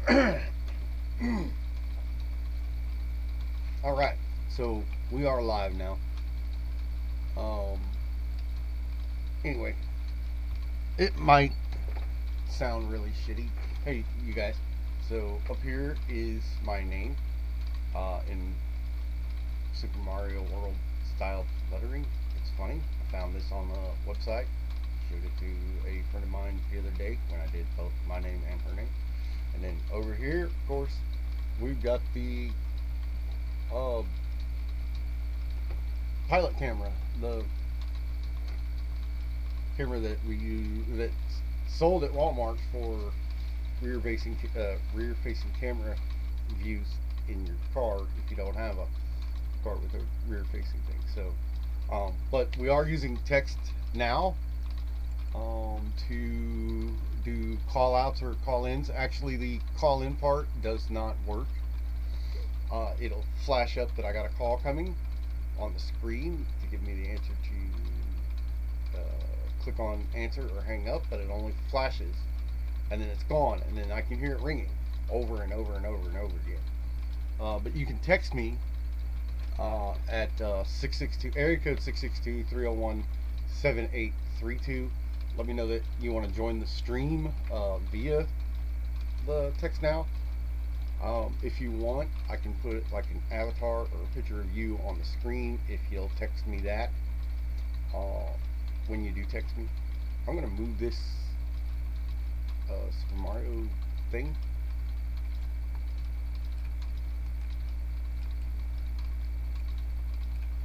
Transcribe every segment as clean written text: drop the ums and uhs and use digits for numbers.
All right, so we are live now. Um, anyway, it might sound really shitty. Hey, you guys. So up here is my name in Super Mario World style lettering. It's funny. I found this on the website. Showed it to a friend of mine the other day when I did both my name and her name. And then over here, of course, we've got the uh, pilot camera, the camera that we use that's sold at Walmart for rear facing camera views in your car if you don't have a car with a rear facing thing. So, but we are using text now to do call outs or call ins. Actually, the call in part does not work. It'll flash up that I got a call coming on the screen to give me the answer to click on answer or hang up, but it only flashes and then it's gone, and then I can hear it ringing over and over and over and over again. But you can text me at 662 area code 662-301-7832. Let me know that you want to join the stream via the text now. If you want, I can put like an avatar or a picture of you on the screen if you'll text me that uh, when you do text me. I'm gonna move this Super Mario thing.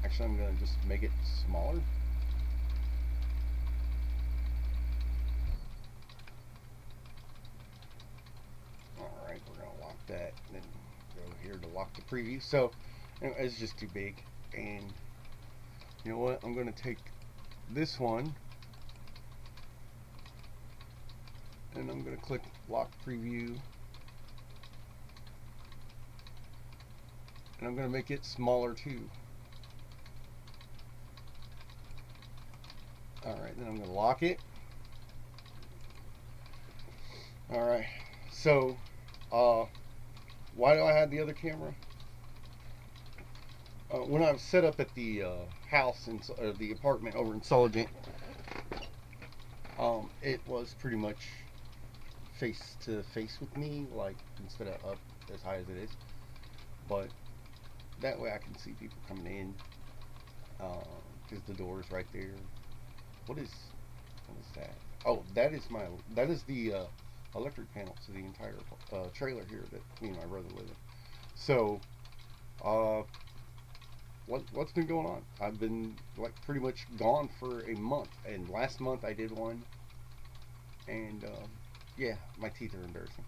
Actually, I'm gonna just make it smaller. All right, we're gonna lock that, and then go here to lock the preview. So it's just too big, and you know what? I'm gonna take this one, and I'm gonna click lock preview, and I'm gonna make it smaller too. All right, then I'm gonna lock it. All right. So, uh, why do I have the other camera? When I was set up at the house in the apartment over in Sullivan, it was pretty much face to face with me, like instead of up as high as it is. But that way I can see people coming in because the door is right there. What is that? Oh, that is the electric panel to the entire trailer here that me and my brother live in. So, uh, what's been going on? I've been like pretty much gone for a month, and last month I did one, and yeah, my teeth are embarrassing.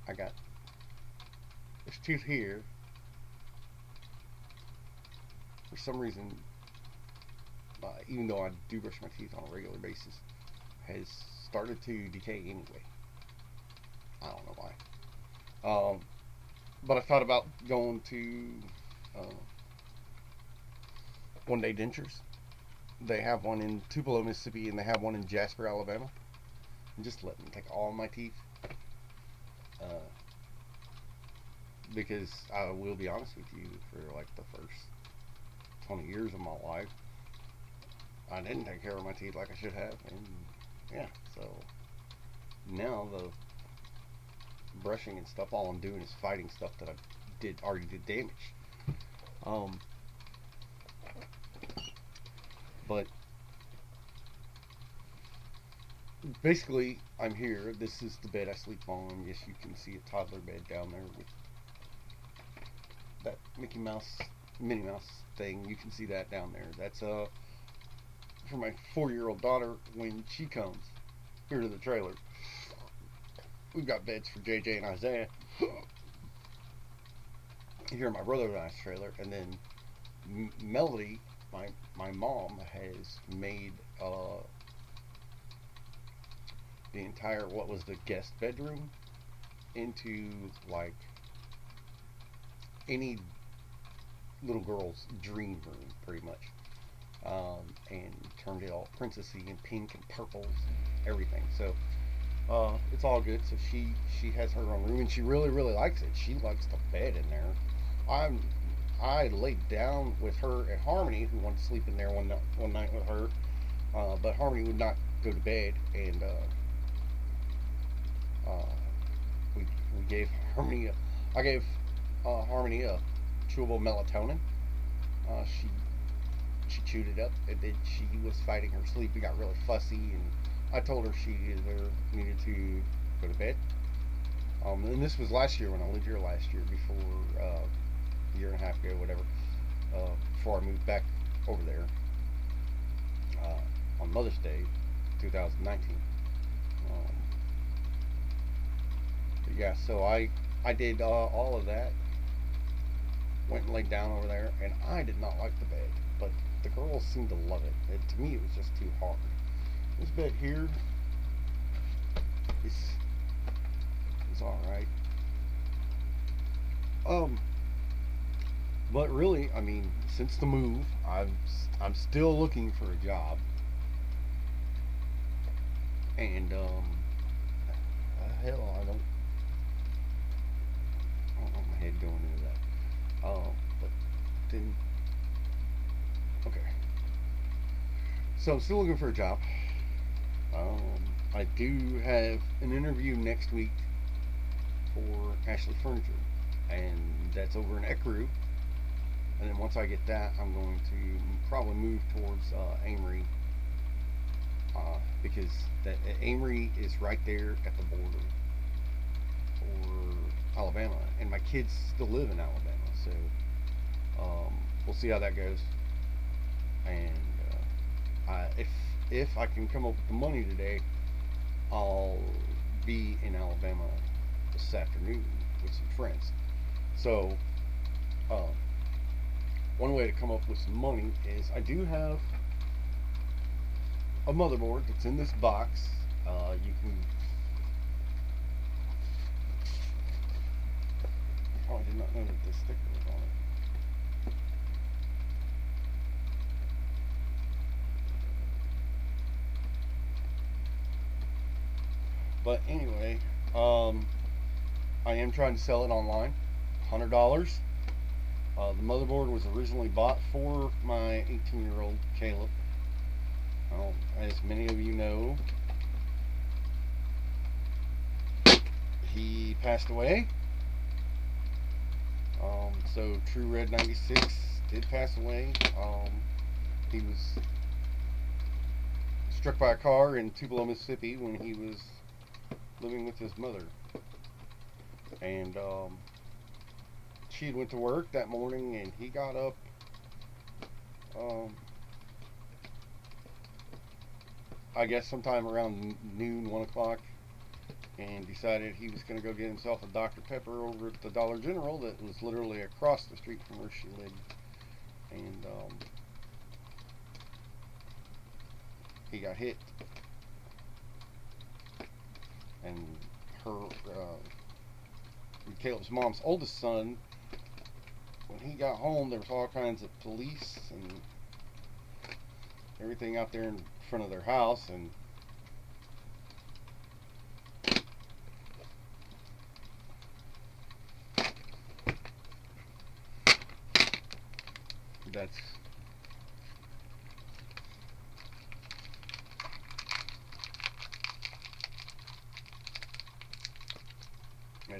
I got this tooth here for some reason, even though I do brush my teeth on a regular basis, has started to decay anyway. I don't know why. But I thought about going to uh, One Day Dentures. They have one in Tupelo, Mississippi, and they have one in Jasper, Alabama. And just let them take all my teeth. Uh, because I will be honest with you, for like the first 20 years of my life, I didn't take care of my teeth like I should have. And yeah, so now the brushing and stuff, all I'm doing is fighting stuff that I already did damage. Um, but basically, I'm here. This is the bed I sleep on. Yes, you can see a toddler bed down there with that Mickey Mouse, Minnie Mouse thing. You can see that down there. That's for my 4-year-old daughter when she comes here to the trailer. We've got beds for JJ and Isaiah here in my brother and I's trailer, and then Melody, my mom, has made the entire what was the guest bedroom into like any little girl's dream room, pretty much, and turned it all princessy and pink and purples, everything. So It's all good. So she has her own room, and she really likes it. She likes the bed in there. I'm I laid down with her and Harmony, who wanted to sleep in there one night with her, but Harmony would not go to bed, and uh, we gave Harmony I gave Harmony a chewable melatonin. She chewed it up, and then she was fighting her sleep and got really fussy, and I told her she either needed to go to bed. And this was last year when I lived here last year, before a year and a half ago, whatever, before I moved back over there on Mother's Day, 2019. Um, but yeah, so I did all of that. Went and laid down over there, and I did not like the bed, but the girls seemed to love it. To me, it was just too hard. This bed here is all right. Um, but really, I mean, since the move, I'm still looking for a job, and hell, I don't want my head going into that. But then okay, so I'm still looking for a job. I do have an interview next week for Ashley Furniture, and that's over in Ecru. And then once I get that, I'm going to probably move towards Amory, because Amory is right there at the border for Alabama, and my kids still live in Alabama, so we'll see how that goes. And if I can come up with the money today, I'll be in Alabama this afternoon with some friends. So uh, one way to come up with some money is I do have a motherboard that's in this box. You can. Oh, I did not know that this sticker was on it. But anyway, I am trying to sell it online. $100. The motherboard was originally bought for my 18-year-old Caleb. As many of you know, he passed away. So True Red 96 did pass away. He was struck by a car in Tupelo, Mississippi when he was living with his mother. And she had went to work that morning, and he got up um, I guess sometime around noon, 1 o'clock, and decided he was going to go get himself a Dr. Pepper over at the Dollar General that was literally across the street from where she lived. And he got hit, and her Caleb's mom's oldest son, when he got home, there was all kinds of police and everything out there in front of their house, and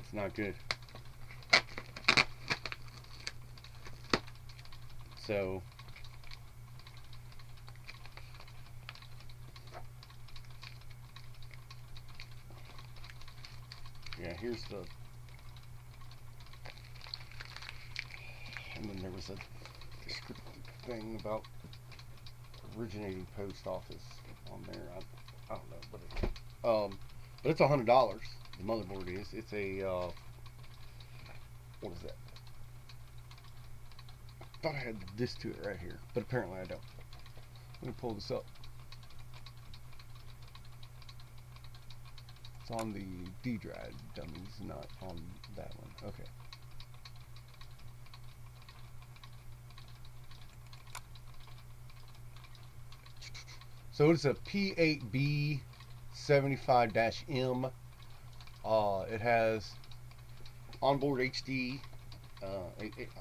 that's not good. So yeah, here's the, and then there was a descriptive thing about originating post office on there. I don't know, but it's $100. The motherboard is. It's a what is that? I thought I had this to it right here, but apparently I don't. Let me pull this up. It's on the D-Drive dummies, not on that one. Okay. So it's a P8B 75-M. It has onboard HD.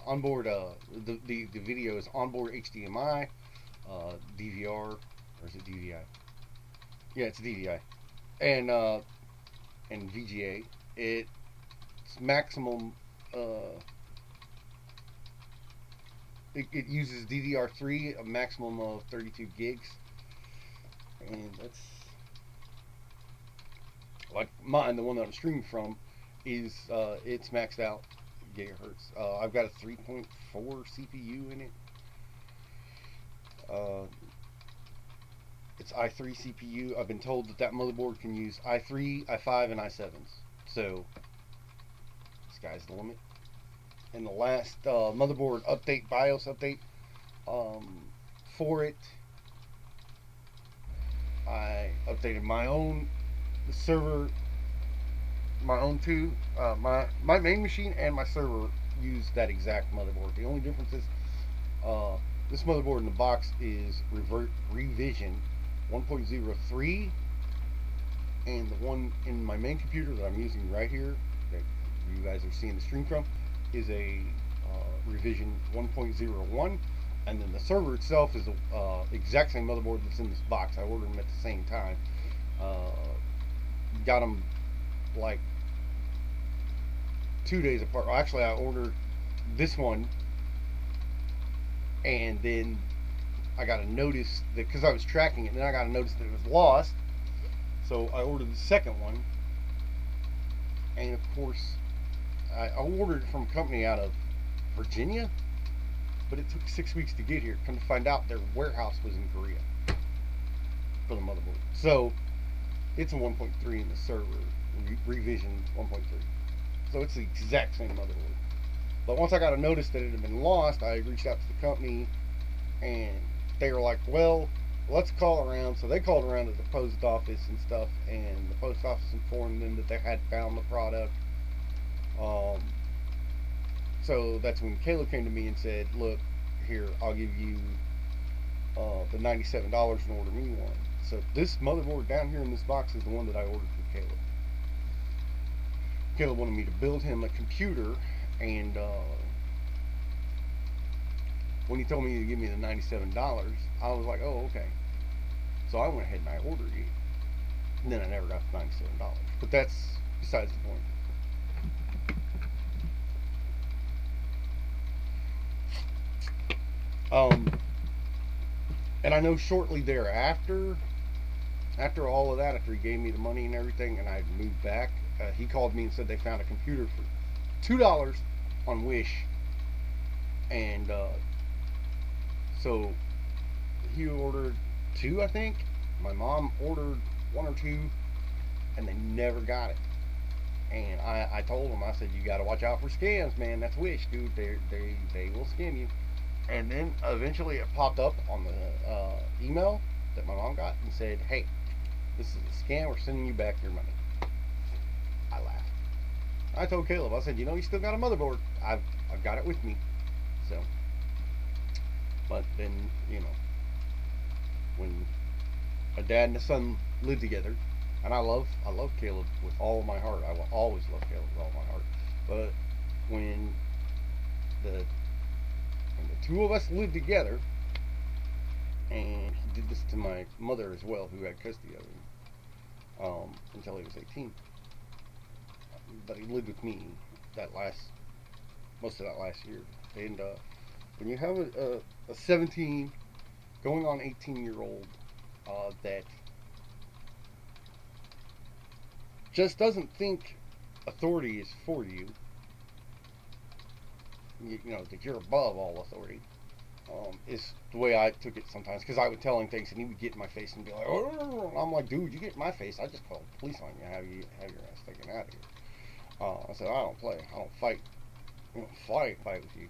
Onboard the video is onboard HDMI, DVR, or is it DVI? Yeah, it's DVI, and VGA. It's maximum. It uses DDR3, a maximum of 32 gigs, and that's like mine. The one that I'm streaming from is it's maxed out gigahertz. I've got a 3.4 CPU in it. It's i3 CPU. I've been told that motherboard can use i3, i5, and i7s. So sky's the limit. In the last motherboard update, BIOS update for it, I updated my own server, my own too. My main machine and my server use that exact motherboard. The only difference is this motherboard in the box is Revision 1.03, and the one in my main computer that I'm using right here, that you guys are seeing the stream from, is a Revision 1.01, and then the server itself is the exact same motherboard that's in this box. I ordered them at the same time. Got them like 2 days apart. Well, actually, I ordered this one, and then I got a notice that, because I was tracking it, and then I got a notice that it was lost. So I ordered the second one, and of course, I ordered it from a company out of Virginia, but it took 6 weeks to get here. Come to find out, their warehouse was in Korea for the motherboard. So it's a 1.3 in the server, Revision 1.3. So it's the exact same motherboard. But once I got a notice that it had been lost, I reached out to the company, and they were like, well, let's call around. So they called around to the post office and stuff, and the post office informed them that they had found the product. So that's when Caleb came to me and said, look, here, I'll give you the $97 and order me one. So this motherboard down here in this box is the one that I ordered for Caleb. Caleb wanted me to build him a computer, and when he told me to give me the $97, I was like, oh, okay. So I went ahead and I ordered it, and then I never got the $97. But that's besides the point. And I know shortly thereafter, after all of that, after he gave me the money and everything, and I moved back, he called me and said they found a computer for $2 on Wish, and so he ordered 2, I think. My mom ordered 1 or 2, and they never got it. And I told him, I said, you got to watch out for scams, man. That's Wish, dude. They will scam you. And then eventually it popped up on the email that my mom got and said, hey, this is a scam. We're sending you back your money. I laughed. I told Caleb, I said, you know, you still got a motherboard. I've got it with me. So, but then, you know, when a dad and a son live together, and I love Caleb with all my heart. I will always love Caleb with all my heart. But when the two of us lived together, and he did this to my mother as well, who had custody of him until he was 18. But he lived with me most of that last year. And when you have a 17 going on 18-year-old that just doesn't think authority is for you, you know, that you're above all authority, is the way I took it sometimes, because I would tell him things and he would get in my face and be like, oh, I'm like, dude, you get in my face, I just call the police on you, have your ass taken out of here. I said, I don't play, I don't fight, fight with you.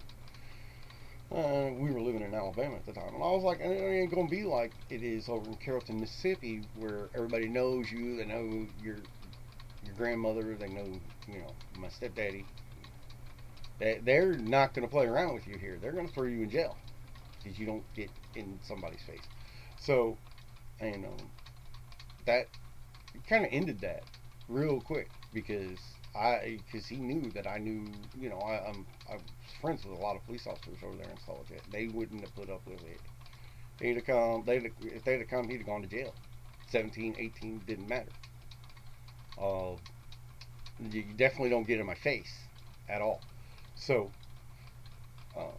We were living in Alabama at the time, and I was like, it ain't gonna be like it is over in Carrollton, Mississippi, where everybody knows you, they know your grandmother, they know, my stepdaddy. They're not going to play around with you here. They're going to throw you in jail because you don't get in somebody's face. So, and that kind of ended that real quick because he knew that I knew, I was friends with a lot of police officers over there in Solitaire. They wouldn't have put up with it. They'd have come. If they'd have come, he'd have gone to jail. 17, 18, didn't matter. Uh, you definitely don't get in my face at all. So, uh,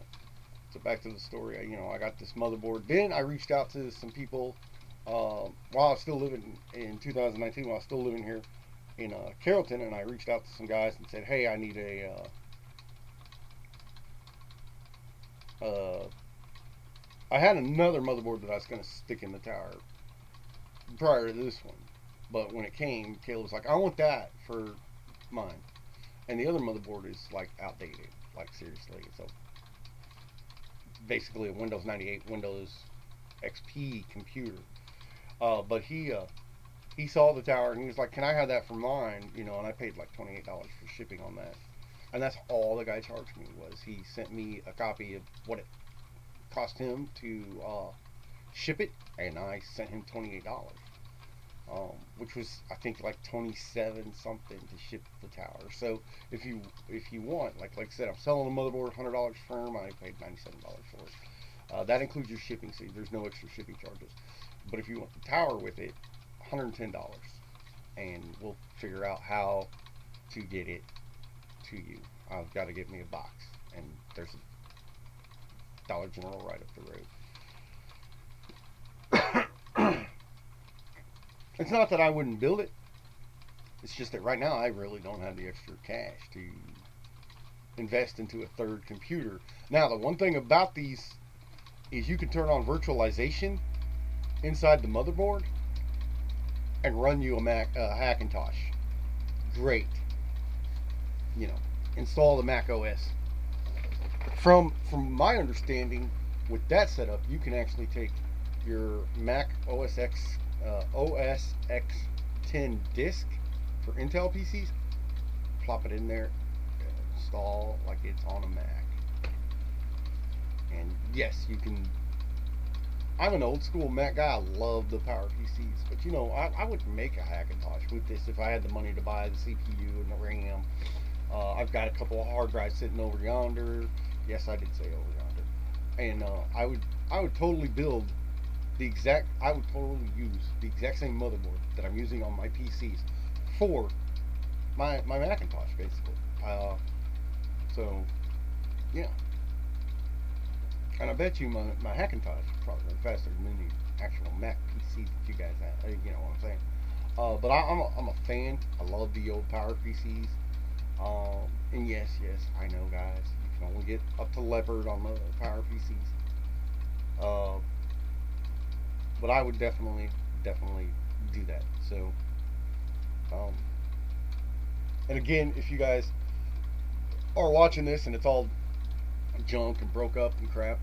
so back to the story. I got this motherboard. Then I reached out to some people while I was still living in 2019. While I was still living here in Carrollton, and I reached out to some guys and said, "Hey, I need I had another motherboard that I was going to stick in the tower prior to this one, but when it came, Caleb was like, "I want that for mine," and the other motherboard is like outdated, like seriously. It's basically a Windows 98, Windows XP computer. But he saw the tower and he was like, "Can I have that for mine?" And I paid like $28 for shipping on that, and that's all the guy charged me. Was he sent me a copy of what it cost him to ship it, and I sent him $28, which was I think like 27 something to ship the tower. So if you want, like I said, I'm selling the motherboard $100 firm. I paid $97 for it. That includes your shipping fee. There's no extra shipping charges. But if you want the tower with it, $110, and we'll figure out how to get it to you. I've got to get me a box, and there's a Dollar General right up the road. It's not that I wouldn't build it. It's just that right now I really don't have the extra cash to invest into a third computer. Now, the one thing about these is you can turn on virtualization inside the motherboard and run you a Hackintosh. Great. Install the Mac OS. From my understanding, with that setup, you can actually take your Mac OS X 10 disk for Intel PCs, plop it in there, and install like it's on a Mac. And yes, you can. I'm an old school Mac guy. I love the Power PCs, but I would make a Hackintosh with this if I had the money to buy the CPU and the RAM. I've got a couple of hard drives sitting over yonder. Yes, I did say over yonder. And I would totally build I would totally use the exact same motherboard that I'm using on my PCs for my Macintosh, basically. So, yeah. And I bet you my Hackintosh is probably faster than the actual Mac PC that you guys have. You know what I'm saying? But I'm a fan. I love the old Power PCs. And yes, I know, guys. You can only get up to Leopard on the Power PCs. But I would definitely do that. So, and again, if you guys are watching this and it's all junk and broke up and crap,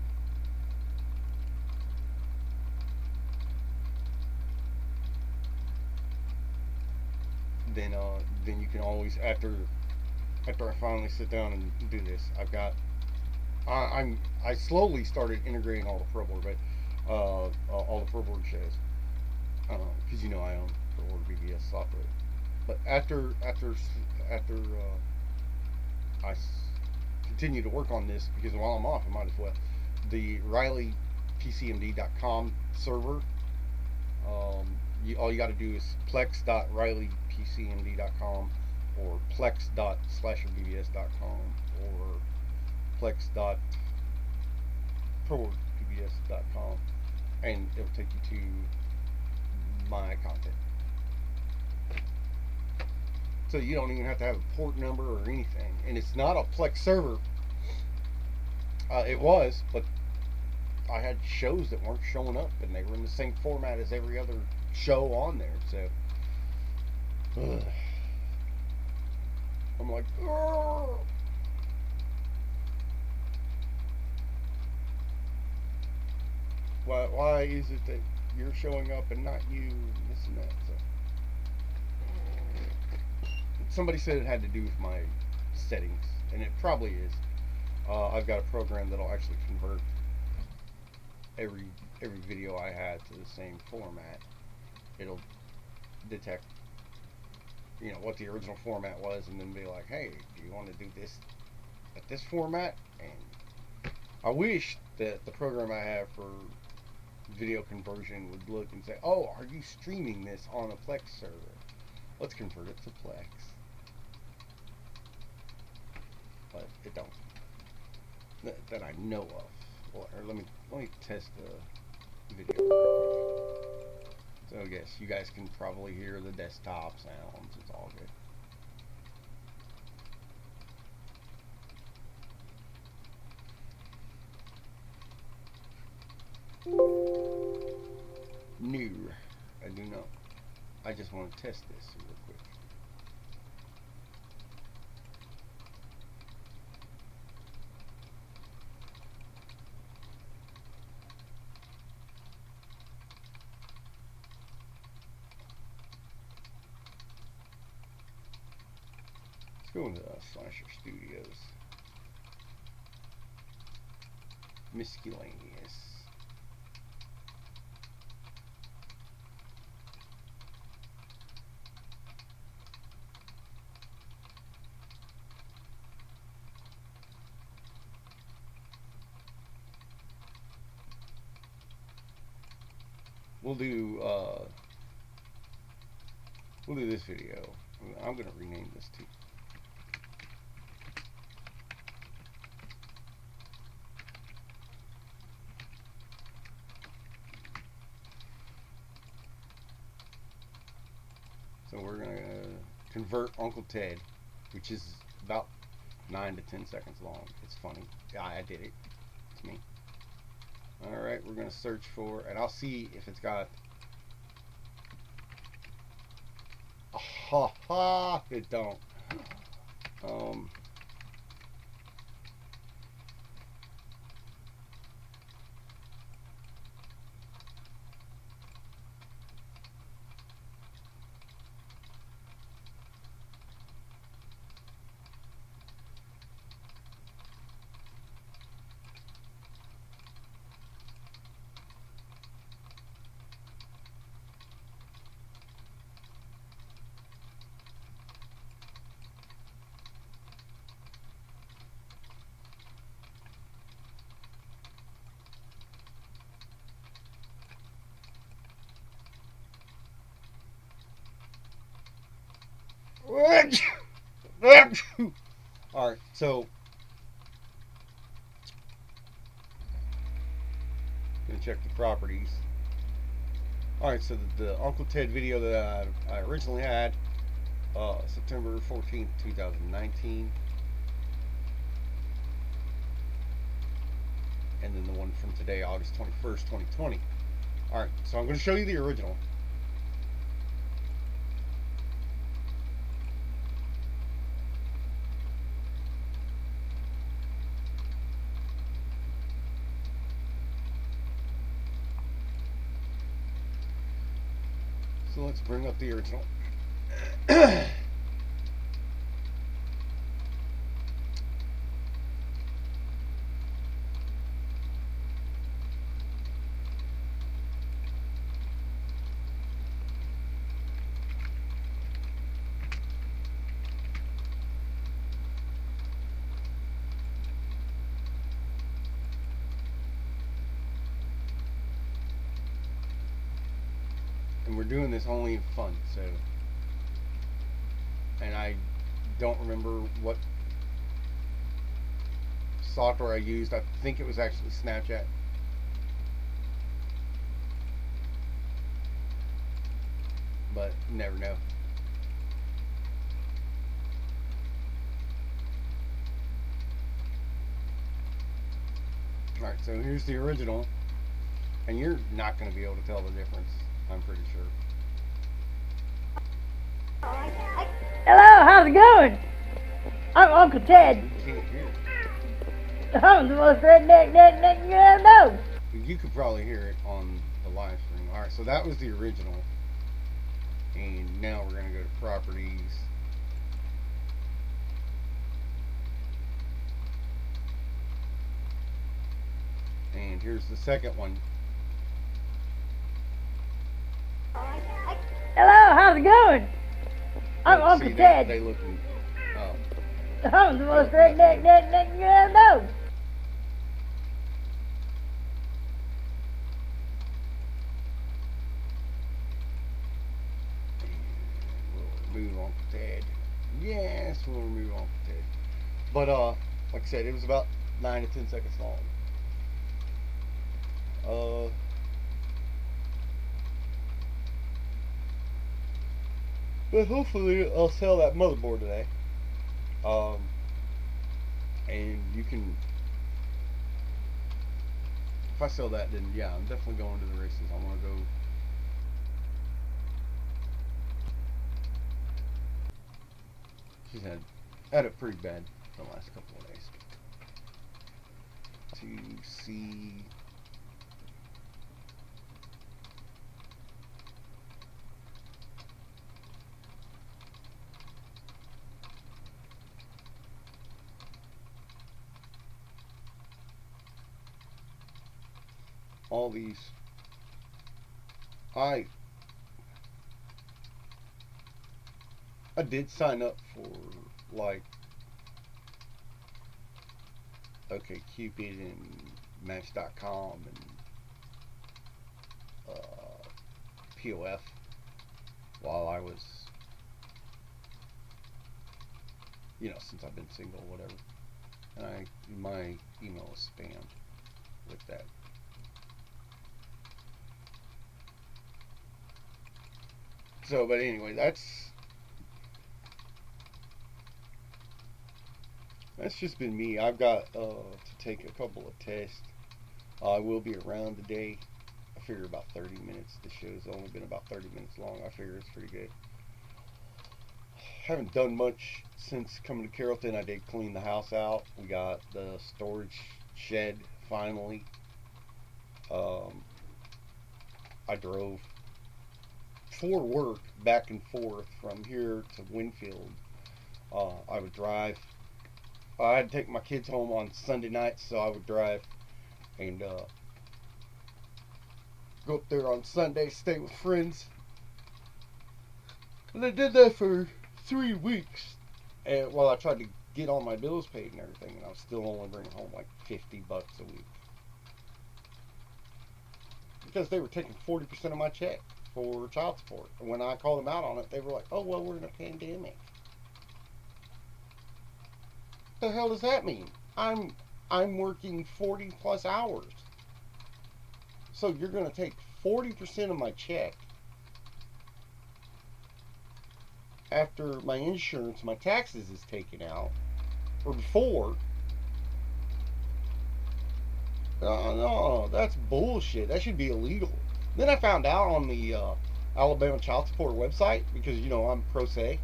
then you can always after I finally sit down and do this, I slowly started integrating all the ProBoard, but all the ProBoard shows, because I own ProBoard VBS software. But after I continue to work on this, because while I'm off, I might as well. The RileyPCMD.com server. All you got to do is plex.rileypcmd.com or plex.slasherbbs.com or plex.proworkpbs.com, and it'll take you to my content. So you don't even have to have a port number or anything. And it's not a Plex server. It was, but I had shows that weren't showing up, and they were in the same format as every other show on there. So I'm like, "Argh." Why is it that you're showing up and not you? This and that. So somebody said it had to do with my settings, and it probably is. I've got a program that'll actually convert every video I had to the same format. It'll detect you know, what the original format was, and then be like, hey, do you want to do this at this format? And I wish that the program I have for video conversion would look and say, oh, are you streaming this on a Plex server? Let's convert it to Plex. But it don't. That I know of. Well, or let me test the video real quick. So yes, you guys can probably hear the desktop sounds. It's all good. No, I do not. I just want to test this real quick. Let's go into Slasher Studios. Miscellaneous. We'll do this video. I'm gonna rename this too. So we're gonna convert Uncle Ted, which is about 9 to 10 seconds long. It's funny. Yeah, I did it. It's me. Alright, we're gonna search for, and I'll see if it's got, ha ha, it don't. Alright, so gonna check the properties. Alright, so the Uncle Ted video that I originally had, September 14th, 2019. And then the one from today, August 21st, 2020. Alright, so I'm going to show you the original. So let's bring up the original. And we're doing this only in fun, so, and I don't remember what software I used. I think it was actually Snapchat. But you never know. Alright, so here's the original, and you're not going to be able to tell the difference, I'm pretty sure. Hello, how's it going? I'm Uncle Ted. You can't hear it. I'm the most redneck you ever know. You could probably hear it on the live stream. Alright, so that was the original. And now we're going to go to properties. And here's the second one. Hello, how's it going? I'm Look, Uncle see, Ted. they looking. Oh, I'm the most redneck that you ever know. we'll remove Uncle Ted. Yes, we'll remove Uncle Ted. But like I said, it was about 9 to 10 seconds long. But hopefully I'll sell that motherboard today. Um, and you can, if I sell that, then yeah, I'm definitely going to the races. I want to go. She's had it pretty bad the last couple of days. To see. All these. I did sign up for like OkCupid and Match.com and POF while I was, since I've been single, whatever. And my email is spammed with that. So, but anyway, that's just been me. I've got to take a couple of tests. I will be around today. I figure about 30 minutes. The show's only been about 30 minutes long. I figure it's pretty good. Haven't done much since coming to Carrollton. I did clean the house out. We got the storage shed finally. I drove for work back and forth from here to Winfield. I would drive. I had to take my kids home on Sunday nights, so I would drive and go up there on Sunday, stay with friends. And I did that for 3 weeks. And while I tried to get all my bills paid and everything, and I was still only bringing home like $50 a week. Because they were taking 40% of my check for child support. And when I called them out on it, they were like, "Oh, well, we're in a pandemic." What the hell does that mean? I'm working 40 plus hours. So you're going to take 40% of my check after my insurance, my taxes is taken out, or before. No, that's bullshit. That should be illegal. Then I found out on the Alabama child support website, because I'm pro se,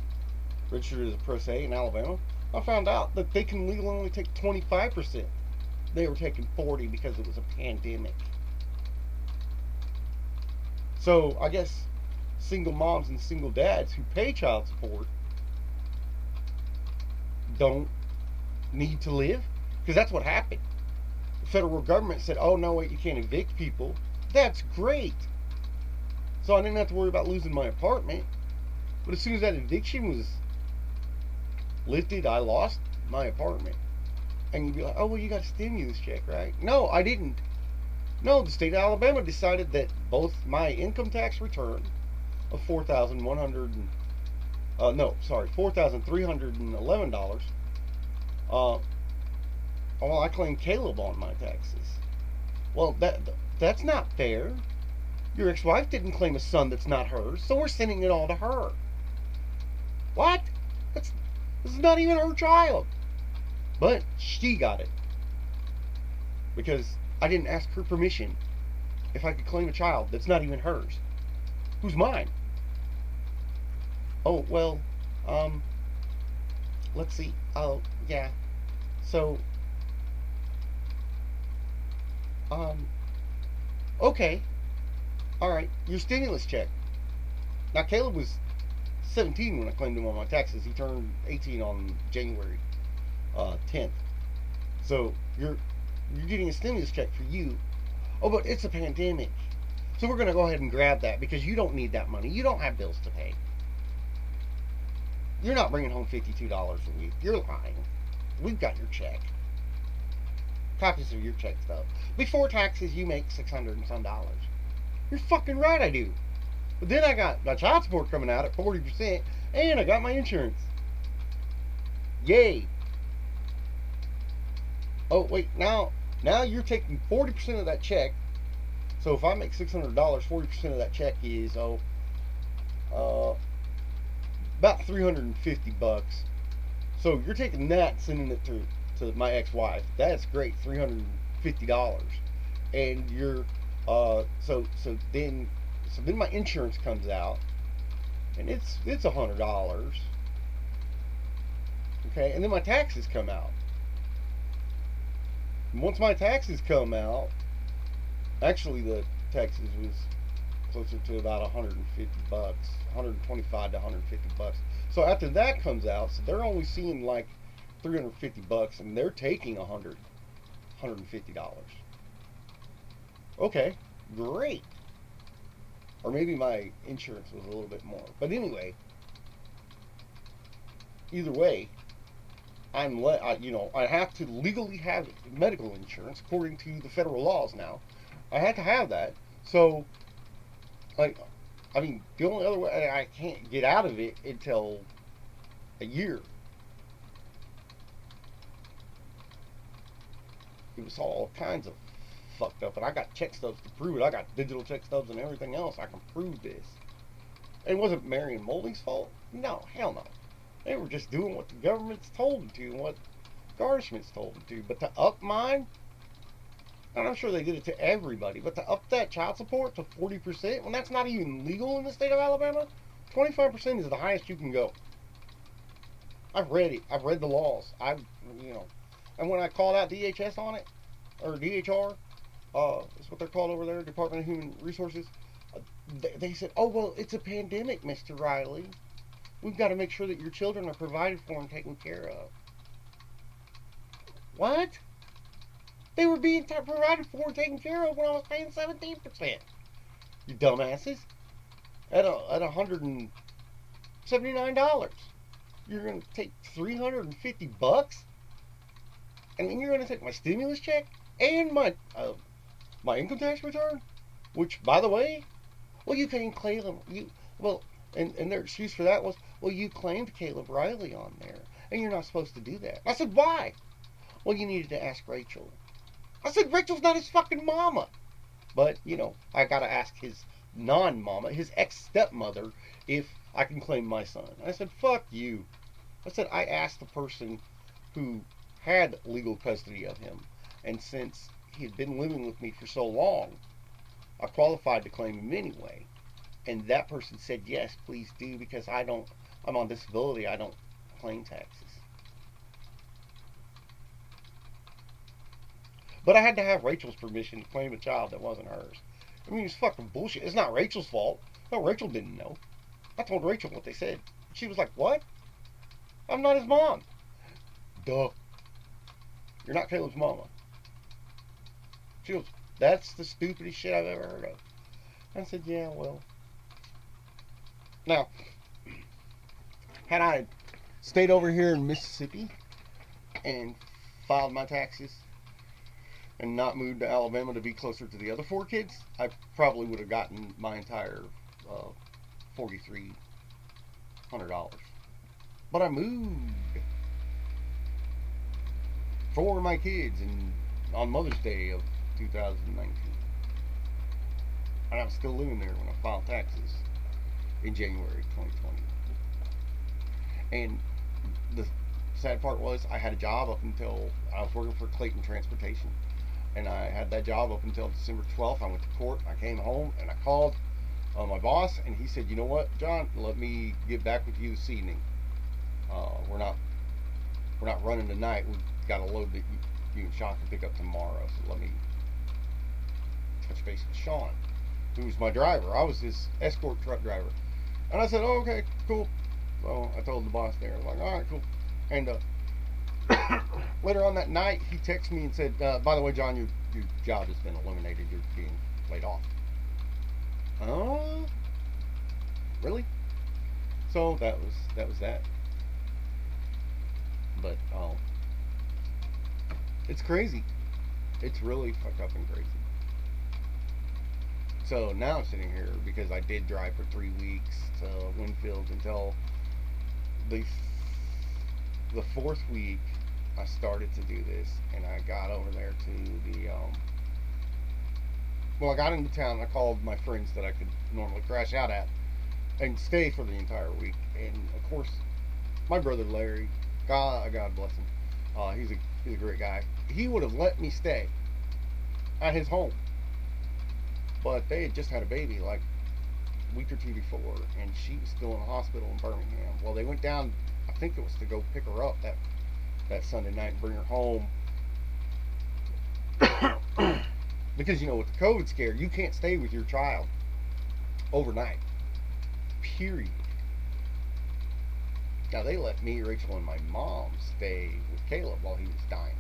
Richard is a pro se in Alabama. I found out that they can legally only take 25%. They were taking 40 because it was a pandemic. So I guess single moms and single dads who pay child support don't need to live, because that's what happened. The federal government said, "Oh no, wait, you can't evict people." That's great. So I didn't have to worry about losing my apartment. But as soon as that eviction was lifted, I lost my apartment. And you'd be like, "Oh, well, you got a stimulus check, right?" No, I didn't. No, the state of Alabama decided that both my income tax return of $4,311. Well, I claimed Caleb on my taxes. Well, that's not fair. Your ex-wife didn't claim a son that's not hers, so we're sending it all to her. What? This is not even her child. But she got it. Because I didn't ask her permission if I could claim a child that's not even hers. Who's mine? Oh, well, let's see. Oh, yeah. So, okay. Alright, your stimulus check. Now, Caleb was 17 when I claimed him on my taxes. He turned 18 on January 10th. So, you're getting a stimulus check for you. Oh, but it's a pandemic. So we're going to go ahead and grab that because you don't need that money. You don't have bills to pay. You're not bringing home $52 a week. You're lying. We've got your check. Copies of your check stub. Before taxes, you make $600 and some dollars. You're fucking right, I do. But then I got my child support coming out at 40%, and I got my insurance. Yay. Oh, wait, now you're taking 40% of that check. So if I make $600, 40% of that check is, about $350. So you're taking that and sending it to my ex-wife. That's great, $350. And you're, so then my insurance comes out, and it's $100. Okay, and then my taxes come out. And once my taxes come out, actually the taxes was closer to about $150, $125 to $150. So after that comes out, so they're only seeing like $350, and they're taking $150. Okay, great. Or maybe my insurance was a little bit more. But anyway, either way, I have to legally have medical insurance according to the federal laws now. I had to have that. So, like, I mean, the only other way I can't get out of it until a year. It was all kinds of fucked up, and I got check stubs to prove it. I got digital check stubs and everything else. I can prove this. It wasn't Marion Molding's fault. No, hell no. They were just doing what the government's told them to and what garnishments told them to. But to up mine, and I'm sure they did it to everybody, but to up that child support to 40%, when that's not even legal in the state of Alabama, 25% is the highest you can go. I've read it. I've read the laws. And when I called out DHS on it, or DHR, that's what they're called over there, Department of Human Resources, they said, oh, well, it's a pandemic, Mr. Riley. We've got to make sure that your children are provided for and taken care of. What? They were being provided for and taken care of when I was paying 17%. You dumbasses. At $179. You're going to take $350? And then you're going to take my stimulus check and my income tax return? Which, by the way, well, you can claim them. And their excuse for that was, well, you claimed Caleb Riley on there, and you're not supposed to do that. I said, why? Well, you needed to ask Rachel. I said, Rachel's not his fucking mama. But, I gotta ask his non-mama, his ex-stepmother, if I can claim my son. I said, fuck you. I said, I asked the person who had legal custody of him, and since he had been living with me for so long, I qualified to claim him anyway. And that person said, yes, please do, because I'm on disability, I don't claim taxes. But I had to have Rachel's permission to claim a child that wasn't hers. I mean, it's fucking bullshit. It's not Rachel's fault. No, Rachel didn't know. I told Rachel what they said. She was like, what? I'm not his mom. Duh. You're not Caleb's mama. She goes, that's the stupidest shit I've ever heard of. I said, yeah, well. Now, had I stayed over here in Mississippi and filed my taxes and not moved to Alabama to be closer to the other four kids, I probably would have gotten my entire $4,300. But I moved for my kids on Mother's Day of 2019. And I'm still living there when I filed taxes in January 2020. And the sad part was I had a job up until I was working for Clayton Transportation. And I had that job up until December 12th. I went to court. I came home and I called my boss, and he said, you know what, John, let me get back with you this evening. We're not running tonight. We've got a load that you and Sean can pick up tomorrow. So let me touch base with Sean, who was my driver. I was his escort truck driver. And I said, oh, okay, cool. So I told the boss there, I was like, all right, cool. And later on that night, he texted me and said, by the way, John, your job has been eliminated. You're being laid off. Oh? Really? So that was that. But it's crazy. It's really fucked up and crazy. So now I'm sitting here because I did drive for 3 weeks to Winfield until the the fourth week. I started to do this, and I got over there to the well, I got into town. And I called my friends that I could normally crash out at and stay for the entire week. And of course, my brother Larry, God bless him, he's a great guy. He would have let me stay at his home, but they had just had a baby like a week or two before, and she was still in the hospital in Birmingham. Well, they went down. I think it was to go pick her up that Sunday night and bring her home. Because with the COVID scare, you can't stay with your child overnight. Period. Now they let me, Rachel, and my mom stay with Caleb while he was dying.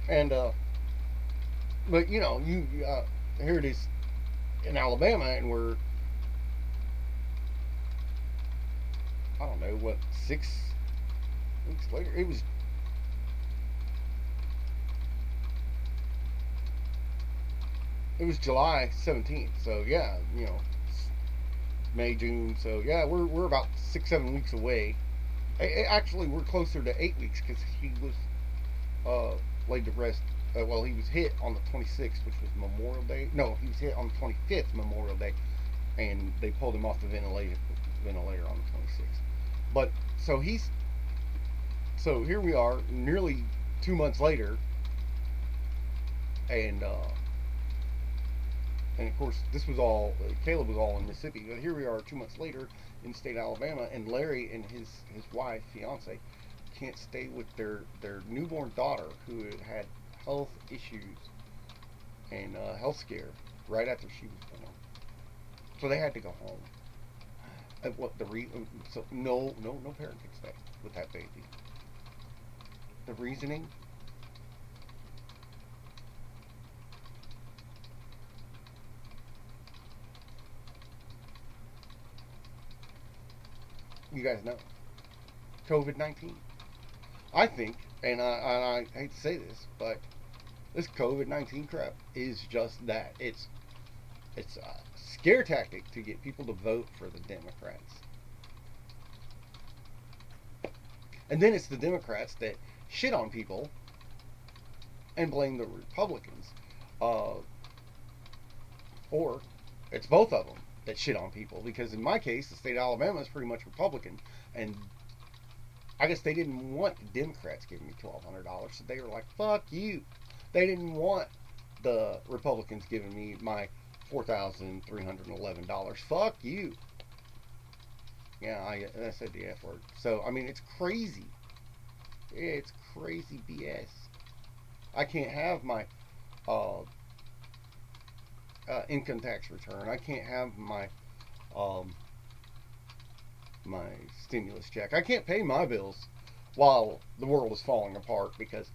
And but you here it is in Alabama, and we're I don't know what 6 weeks later. It was July 17th. So yeah, May, June. So yeah, we're about 6, 7 weeks away. Actually, we're closer to 8 weeks because he was laid to rest. Well, he was hit on the 26th, which was Memorial Day. No, he was hit on the 25th, Memorial Day, and they pulled him off the ventilator on the 26th. But so here we are, nearly 2 months later, and of course this was all Caleb was all in Mississippi. But here we are 2 months later in the state of Alabama, and Larry and his wife, fiance, can't stay with their newborn daughter who had health issues and health scare right after she was born. So they had to go home. And what the so no parent can stay with that baby. The reasoning, you guys know, COVID-19. I think, and I hate to say this, but this COVID-19 crap is just that. It's a scare tactic to get people to vote for the Democrats. And then it's the Democrats that shit on people and blame the Republicans. Uh, or it's both of them that shit on people. Because in my case, the state of Alabama is pretty much Republican. And I guess they didn't want the Democrats giving me $1,200. So they were like, fuck you. They didn't want the Republicans giving me my $4,311. Fuck you. Yeah, I said the F word. So, I mean, it's crazy. It's crazy BS. I can't have my uh, income tax return. I can't have um, my stimulus check. I can't pay my bills while the world is falling apart because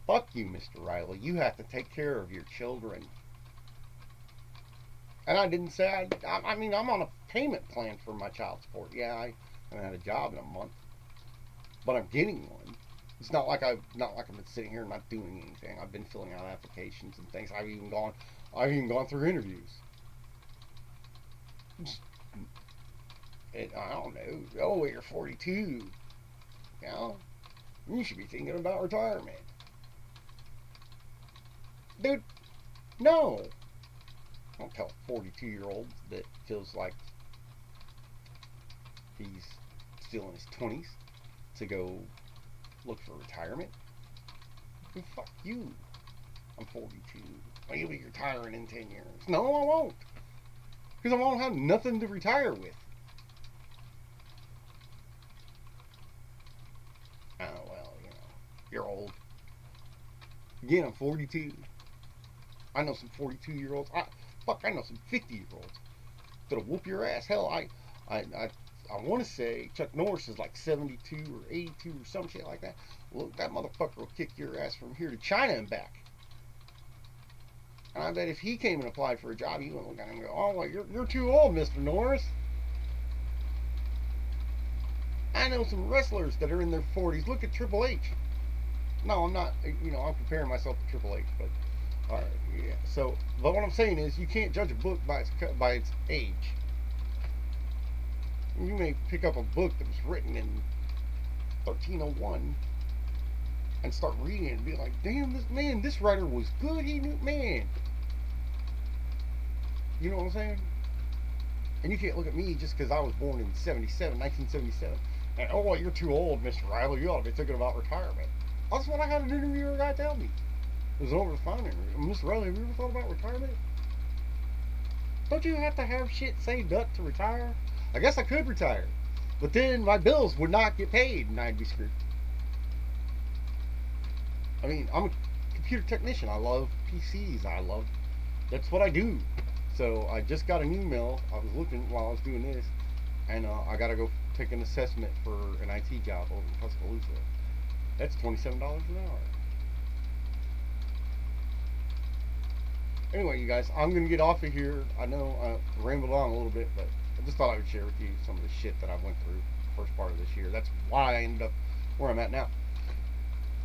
fuck you, Mr. Riley. You have to take care of your children. And I didn't say I mean, I'm on a payment plan for my child support. Yeah, I haven't had a job in a month, but I'm getting one. It's not like I've been sitting here and not doing anything. I've been filling out applications and things. I've even gone through interviews. I don't know. Oh, you're 42. You know, you should be thinking about retirement, dude. No, don't tell a 42-year-old that feels like he's still in his 20s to go look for retirement. I mean, fuck you. I'm 42. Well, you'll be retiring in 10 years. No, I won't. Because I won't have nothing to retire with. Oh, well, you're old. Again, I'm 42. I know some 42-year-olds. I know some 50-year-olds that'll whoop your ass. Hell, I want to say Chuck Norris is like 72 or 82 or some shit like that. Look, that motherfucker will kick your ass from here to China and back. And I bet if he came and applied for a job, you wouldn't look at him and go, "Oh, well, you're too old, Mr. Norris." I know some wrestlers that are in their 40s. Look at Triple H. No, I'm not. I'm comparing myself to Triple H, but all right, yeah. So, but what I'm saying is, you can't judge a book by its age. You may pick up a book that was written in 1301 and start reading it and be like, damn, this writer was good. He knew, man. You know what I'm saying? And you can't look at me just because I was born in 1977. And, oh, well, you're too old, Mr. Riley. You ought to be thinking about retirement. That's what I had an interviewer guy tell me. It was over the phone. Mr. Riley, have you ever thought about retirement? Don't you have to have shit saved up to retire? I guess I could retire. But then my bills would not get paid and I'd be screwed. I mean, I'm a computer technician. I love PCs. That's what I do. So I just got an email. I was looking while I was doing this, and I got to go take an assessment for an IT job over in Tuscaloosa. That's $27 an hour. Anyway, you guys, I'm going to get off of here. I know I rambled on a little bit, but I just thought I would share with you some of the shit that I went through the first part of this year. That's why I ended up where I'm at now.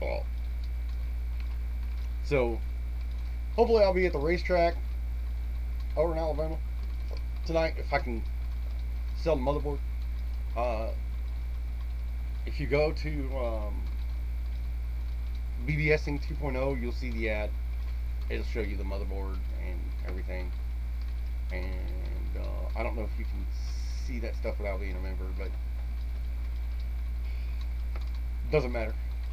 Oh. So, hopefully I'll be at the racetrack over in Alabama tonight if I can sell the motherboard. If you go to BBSing 2.0, you'll see the ad. It'll show you the motherboard and everything. And I don't know if you can see that stuff without being a member, but it doesn't matter.